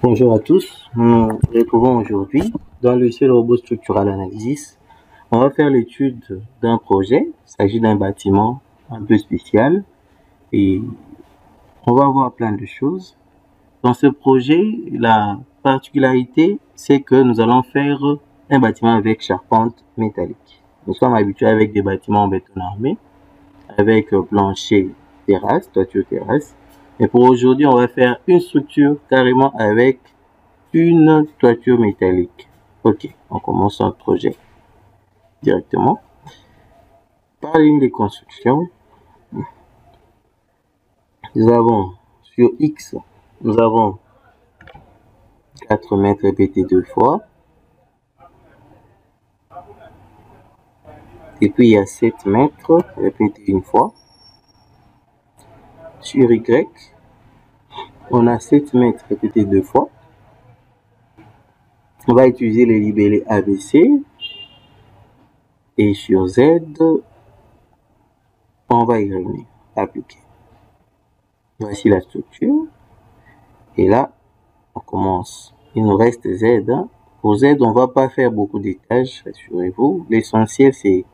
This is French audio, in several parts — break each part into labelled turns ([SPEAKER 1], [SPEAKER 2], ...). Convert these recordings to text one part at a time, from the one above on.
[SPEAKER 1] Bonjour à tous, nous nous retrouvons aujourd'hui dans le CL Robot Structural Analysis. On va faire l'étude d'un projet, il s'agit d'un bâtiment un peu spécial et on va voir plein de choses. Dans ce projet, la particularité, c'est que nous allons faire un bâtiment avec charpente métallique. Nous sommes habitués avec des bâtiments en béton armé, avec plancher terrasse, toiture terrasse. Mais pour aujourd'hui, on va faire une structure carrément avec une toiture métallique. Ok, on commence notre projet directement. Par ligne de construction, nous avons sur X, nous avons 4 mètres répétés 2 fois. Et puis il y a 7 mètres répétés une fois. Sur Y, on a 7 mètres répétés 2 fois. On va utiliser les libellés ABC. Et sur Z, on va y revenir, appliquer. Voici la structure. Et là, on commence. Il nous reste Z. Pour Z, on ne va pas faire beaucoup d'étages, rassurez-vous. L'essentiel, c'est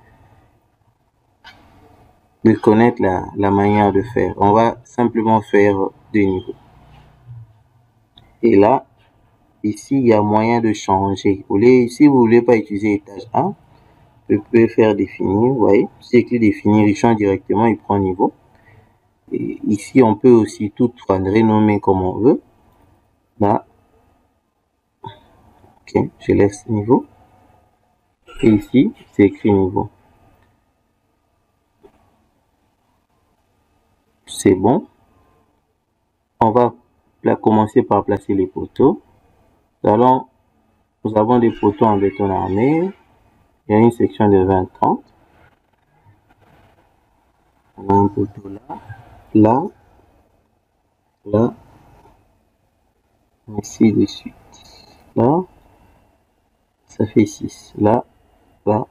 [SPEAKER 1] de connaître la manière de faire. On va simplement faire 2 niveaux. Et là, ici, il y a moyen de changer. Si vous ne voulez pas utiliser étage 1, vous pouvez faire définir, vous voyez. Si écrit définir, il change directement, il prend niveau. Et ici, on peut aussi tout renommer comme on veut. Là, ok, je laisse niveau. Et ici, c'est écrit niveau. C'est bon. On va commencer par placer les poteaux. Nous avons des poteaux en béton armé. Il y a une section de 20-30. On a un poteau là, là, ainsi de suite. Là, ça fait 6. Là, là,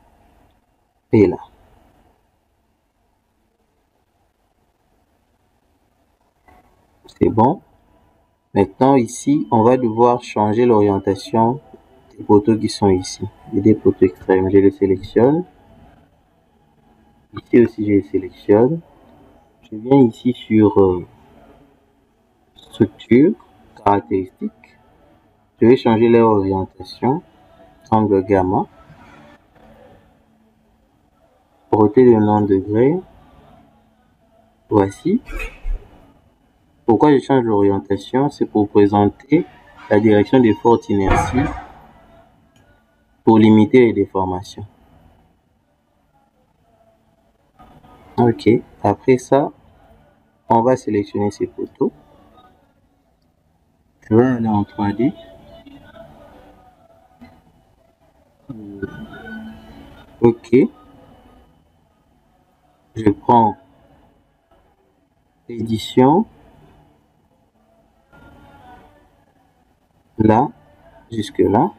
[SPEAKER 1] et là. C'est bon. Maintenant, ici, on va devoir changer l'orientation des poteaux qui sont ici. Il y a des poteaux extrêmes. Je les sélectionne. Ici aussi, je les sélectionne. Je viens ici sur structure, caractéristiques. Je vais changer leur orientation. Angle gamma. Roter de 90 degrés. Voici. Pourquoi je change l'orientation? C'est pour présenter la direction des fortes inerties pour limiter les déformations. Ok, après ça, on va sélectionner ces poteaux. Je vais aller en 3D. Ok. Je prends l'édition. Là, jusque là.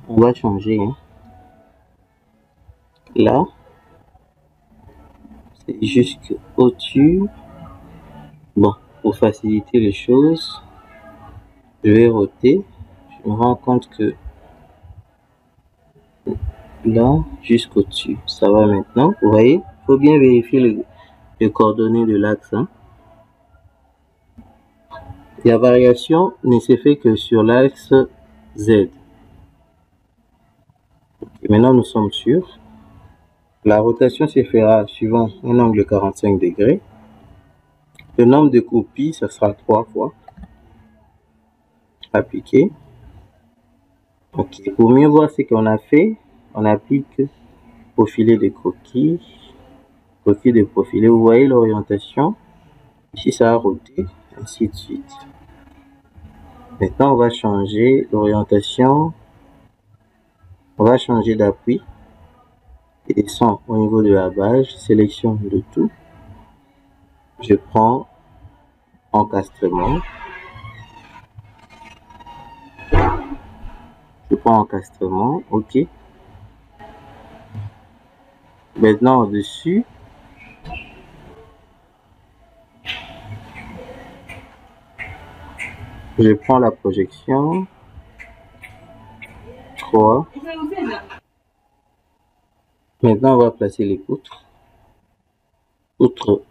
[SPEAKER 1] On va changer. Hein. Là, c'est jusque au-dessus. Bon, pour faciliter les choses, je vais roter. Je me rends compte que là, jusqu'au-dessus, ça va maintenant. Vous voyez, il faut bien vérifier les coordonnées de l'axe. Hein. La variation ne se fait que sur l'axe Z. Et maintenant, nous sommes sûrs. La rotation se fera suivant un angle 45 degrés. Le nombre de copies, ça sera 3 fois. Appliquer. Ok. Pour mieux voir ce qu'on a fait, on applique profiler de croquis. Croquis de profiler. Vous voyez l'orientation. Ici, ça a roté, ainsi de suite. Maintenant, on va changer l'orientation. On va changer d'appui. Et descend au niveau de la base. Je sélectionne le tout. Je prends encastrement. Je prends encastrement. OK. Maintenant, au-dessus, Je prends la projection. 3. Maintenant, on va placer les poutres. Poutre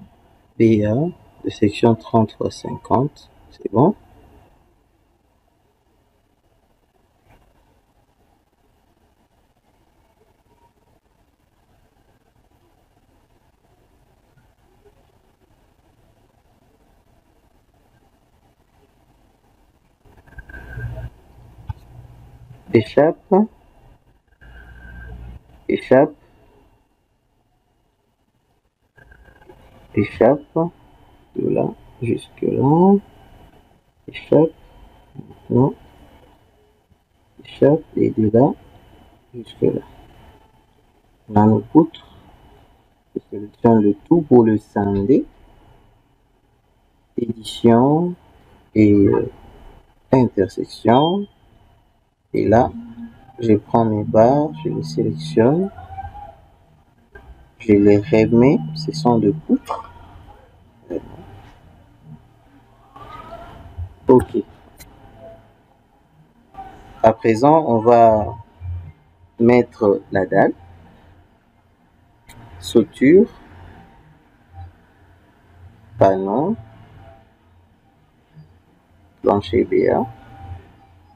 [SPEAKER 1] BA de section 30 x 50. C'est bon. Échappe. Échappe. Échappe. De là jusque là. Échappe. Non. Échappe. Et de là jusque là. On a nos poutres. Je sélectionne le tout pour le scinder. Édition et intersection. Et là, je prends mes barres, je les sélectionne. Je les remets. Ce sont de poutres. Ok. À présent, on va mettre la dalle, structure, panneau, plancher BA,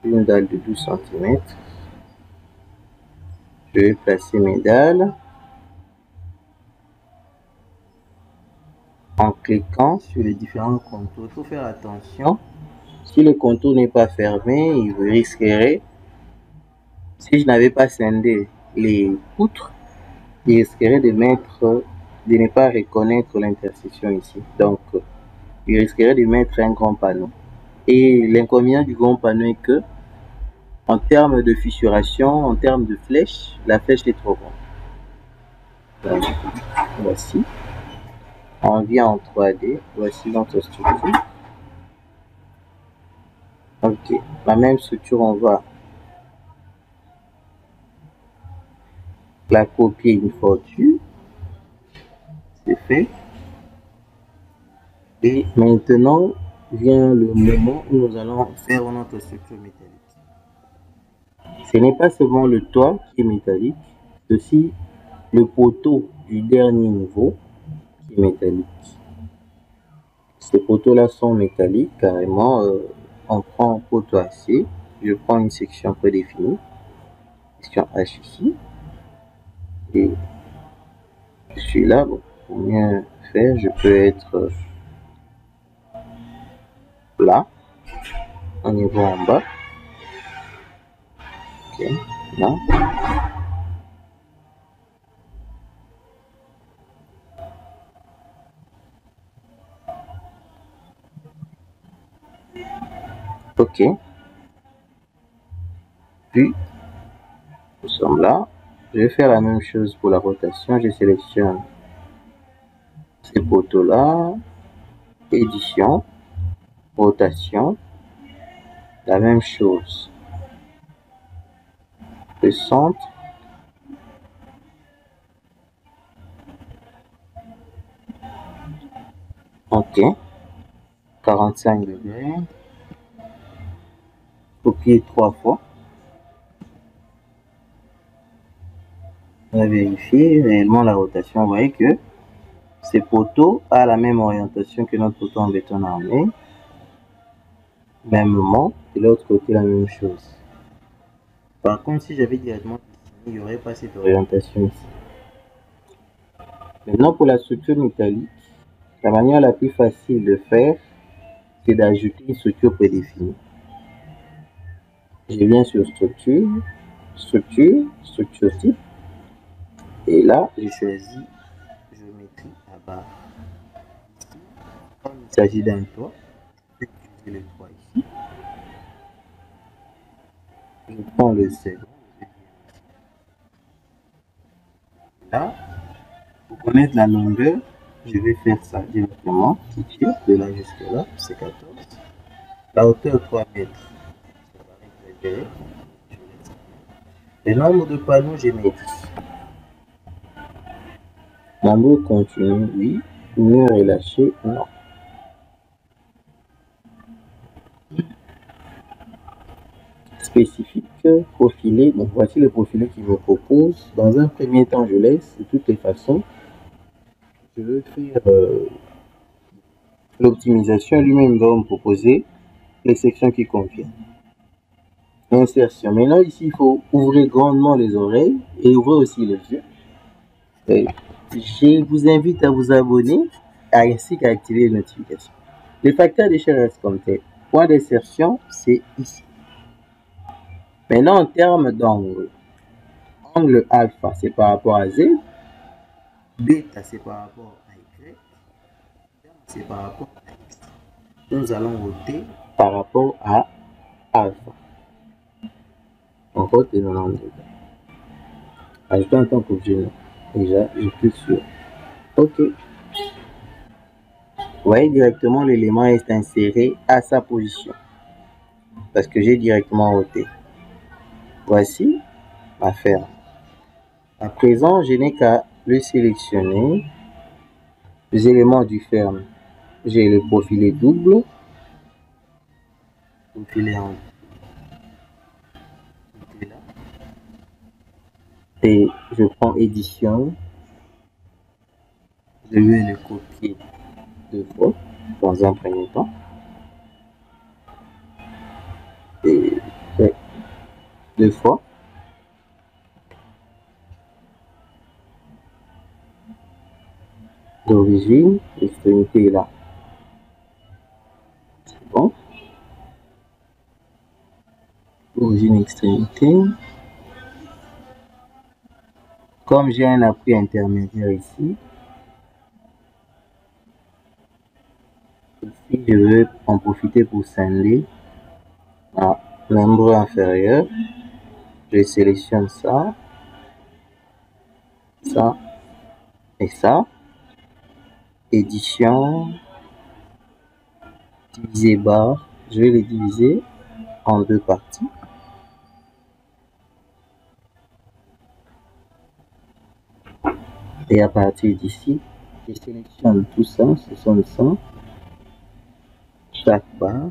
[SPEAKER 1] une dalle de 12 cm. Je vais placer mes dalles en cliquant sur les différents contours. Il faut faire attention. Si le contour n'est pas fermé, il risquerait, si je n'avais pas scindé les poutres, il risquerait de ne pas reconnaître l'intersection ici. Donc, il risquerait de mettre un grand panneau. Et l'inconvénient du grand panneau est que, en termes de fissuration, en termes de flèche, la flèche est trop grande. Donc, voici. On vient en 3D. Voici notre structure. Ok. La même structure, on va la copier une fois dessus. C'est fait. Et maintenant vient le moment où nous allons faire notre structure métallique. Ce n'est pas seulement le toit qui est métallique, c'est aussi le poteau du dernier niveau qui est métallique. Ces poteaux-là sont métalliques, carrément. On prend un poteau acier, je prends une section prédéfinie, section H ici, et celui-là, bon, pour mieux faire, je peux être là, au niveau en bas. Ok, là. Ok. Puis, nous sommes là. Je vais faire la même chose pour la rotation. Je sélectionne ces poteaux-là. Édition. Rotation. La même chose. Le centre. Ok. 45 degrés. Copier 3 fois. On va vérifier réellement la rotation. Vous voyez que ces poteaux a la même orientation que notre poteau en béton armé. Mêmement, de l'autre côté, la même chose. Par contre, si j'avais directement dessiné, il n'y aurait pas cette orientation ici. Maintenant, pour la structure métallique, la manière la plus facile de faire, c'est d'ajouter une structure prédéfinie. Je viens sur structure, structure, structure type, et là, je choisis géométrie à barre. Comme il s'agit d'un toit, je vais utiliser le toit ici. Je prends le second. Là, pour connaître la longueur, je vais faire ça directement. Qui tire de là jusque là, c'est 14. La hauteur 3 mètres. Ça va récupérer. Le nombre de panneaux, j'ai mis 10. Nombre continu, oui. Mieux relâché, non. spécifique, profilé. Bon, voici le profilé qu'il me propose. Dans un premier temps, je laisse. De toutes les façons, je veux faire l'optimisation. Lui-même va me proposer les sections qui conviennent. Insertion. Maintenant, ici, il faut ouvrir grandement les oreilles et ouvrir aussi les yeux. Et je vous invite à vous abonner ainsi qu'à activer les notifications. Le facteur d'échelle reste comme tel. Point d'insertion, c'est ici. Maintenant, en termes d'angle, angle alpha, c'est par rapport à Z. Bêta, c'est par rapport à Y. C'est par rapport à X. Nous allons voter par rapport à alpha. On vote les 90 degrés. Ajouter en tant qu'objet. Déjà, je clique sur OK. Vous voyez directement l'élément est inséré à sa position. Parce que j'ai directement voté. Voici ma ferme. À présent, je n'ai qu'à le sélectionner. Les éléments du ferme. J'ai le profilé double. Profilé en là. Et je prends édition. Je vais le copier 2 fois dans un premier temps. Et 2 fois. D'origine, l'extrémité est là. C'est bon. Origine, extrémité. Comme j'ai un appui intermédiaire ici, je veux en profiter pour scinder à membre inférieur. Je sélectionne ça, ça et ça. Édition, diviser barre. Je vais les diviser en 2 parties. Et à partir d'ici, je sélectionne tout ça, ce sont ça, chaque barre.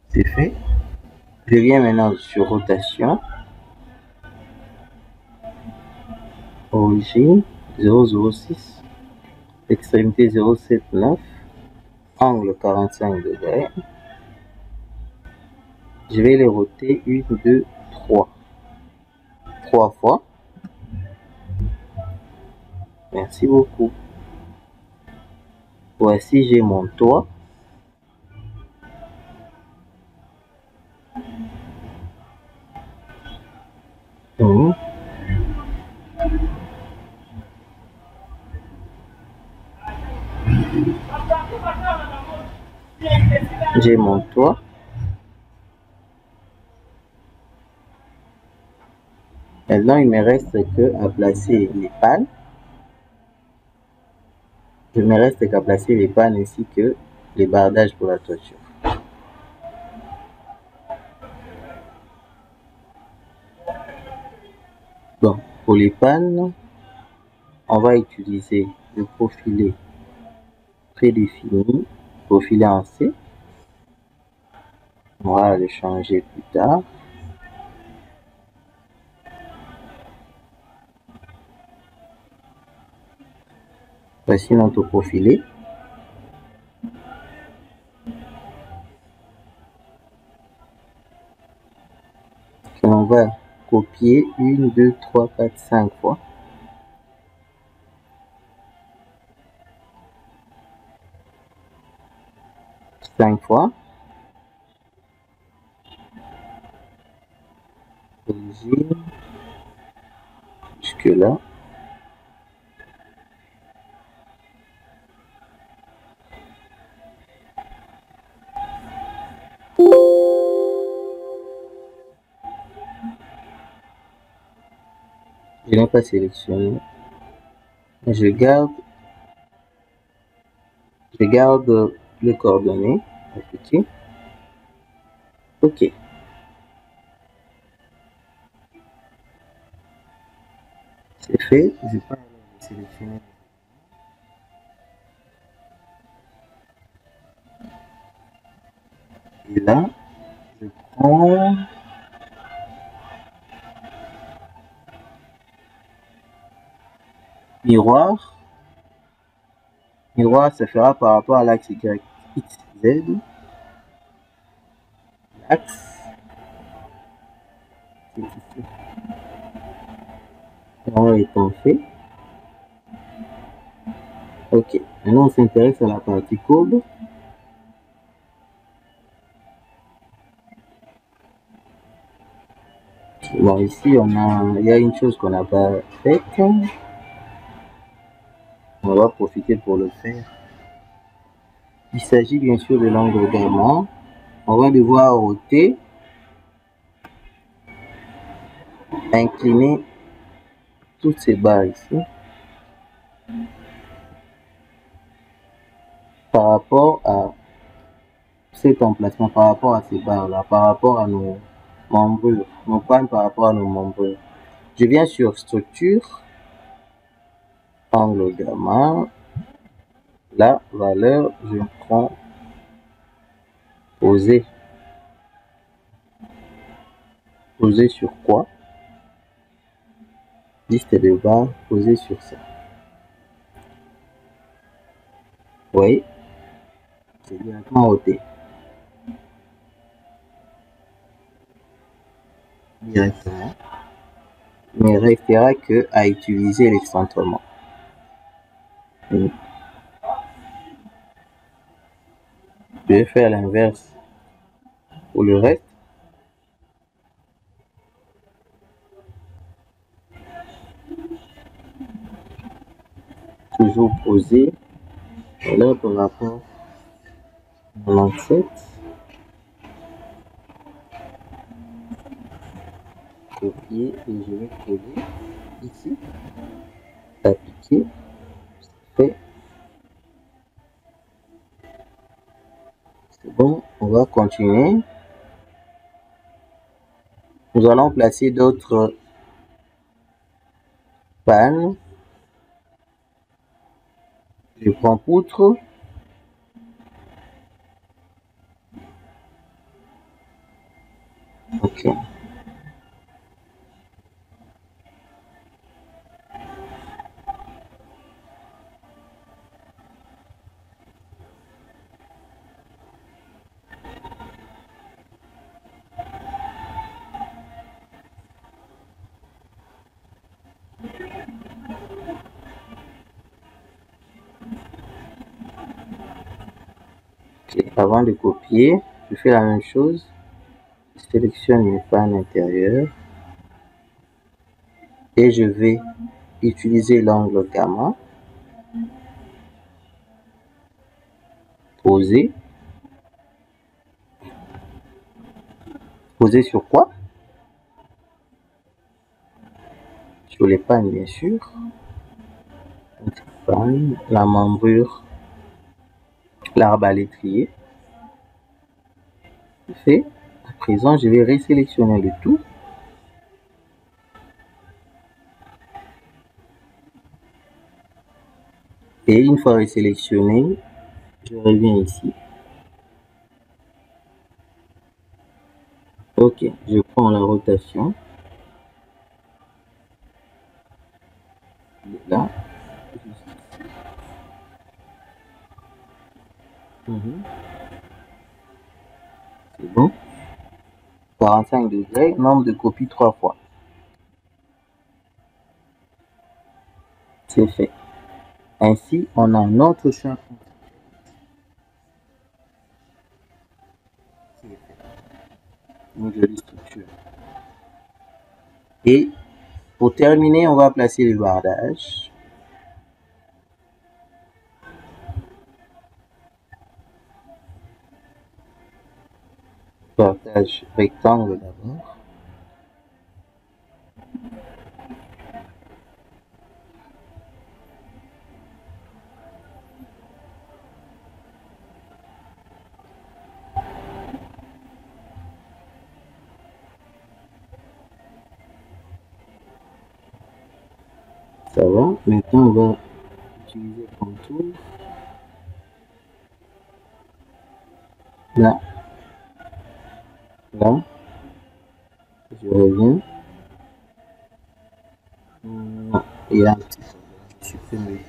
[SPEAKER 1] C'est fait. Je viens maintenant sur rotation. Origine 006. Extrémité 079. Angle 45 degrés. Je vais les roter 1, 2, 3. 3 fois. Merci beaucoup. Voici, j'ai mon toit. J'ai mon toit. Maintenant, il me reste que à placer les pannes. Il me reste qu'à placer les pannes ainsi que les bardages pour la toiture. Bon, pour les pannes, on va utiliser le profilé prédéfini, profilé en C. On va le changer plus tard. Voici notre profilé. Et on va copier 1, 2, 3, 4, 5 fois. 5 fois. Origine. Jusque là. Je n'ai pas sélectionné. Je garde les coordonnées. Ok. Ok. C'est fait. Je vais sélectionner. Et là, je prends miroir. Miroir se fera par rapport à l'axe Y, X, Z. L'axe, c'est ici. Miroir étant fait. Ok, maintenant on s'intéresse à la partie courbe. Bon, ici, il y a une chose qu'on n'a pas faite. On va profiter pour le faire. Il s'agit bien sûr de l'angle gamma. On va devoir ôter, incliner toutes ces barres ici par rapport à cet emplacement, par rapport à ces barres là, par rapport à nos membrures, non pas par rapport à nos membrures. Je viens sur structure, angle gamma, la valeur, je prends poser. Poser sur quoi? Liste de barres, poser sur ça. Oui, c'est directement ôté. Directement. Il ne restera que à utiliser l'excentrement. Je vais faire l'inverse pour le reste. Toujours poser. Et là, par rapport à 97, copier et je vais coller ici. Appliquer. Fait. C'est bon. On va continuer. Nous allons placer d'autres pannes. Je prends poutre. Ok. Et avant de copier, je fais la même chose. Je sélectionne une panne intérieure et je vais utiliser l'angle gamma. Poser. Poser sur quoi? Sur les pannes, bien sûr. Panne, la membrure, l'arbre à l'étrier. Fait. À présent, je vais résélectionner le tout. Et une fois résélectionné, je reviens ici. Ok, je prends la rotation. Là. C'est bon. 45 degrés, nombre de copies 3 fois. C'est fait. Ainsi, on a notre champ. Une jolie structure. Et pour terminer, on va placer le bardage. Bardage rectangle d'abord. Ça va. Maintenant, on va utiliser contour. Là, Là, je reviens. Il y a un petit problème. Je supprime le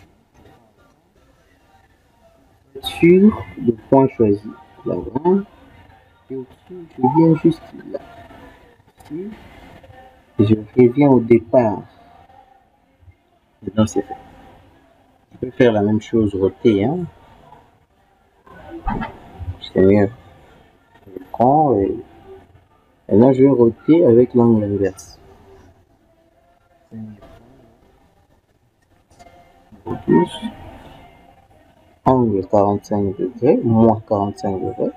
[SPEAKER 1] sur le point choisi. Là, voilà. Et au-dessus, je viens juste là. Ici. Et je reviens au départ. Maintenant, c'est fait. Je peux faire la même chose, roter, hein. C'est mieux. Je prends et maintenant je vais roter avec l'angle inverse. 12, angle 45 degrés, moins 45 degrés.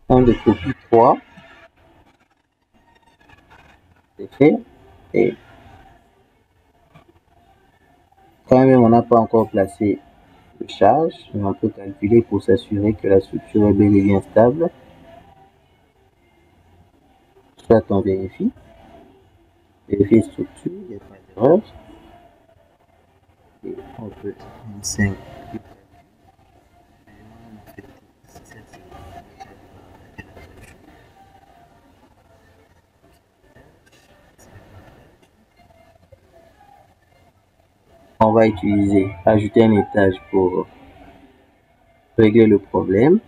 [SPEAKER 1] On découpe 3. C'est fait. Et quand même, on n'a pas encore placé de charge, mais on peut calculer pour s'assurer que la structure est bel et bien stable. Soit on vérifie structure, il n'y a pas d'erreur. Et on peut 25. On va utiliser, ajouter un étage pour régler le problème.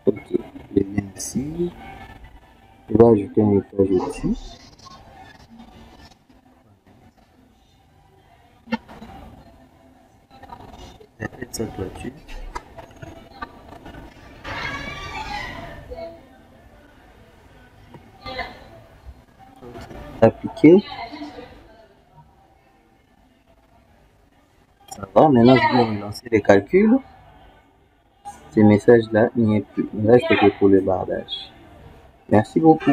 [SPEAKER 1] Ok, je viens ici. Je vais ajouter un étage au-dessus. J'appelle ça toiture. Appliquer. Ça va, maintenant je vais relancer les calculs. Ces messages-là, il n'y a plus. Il reste que pour le bardage. Merci beaucoup.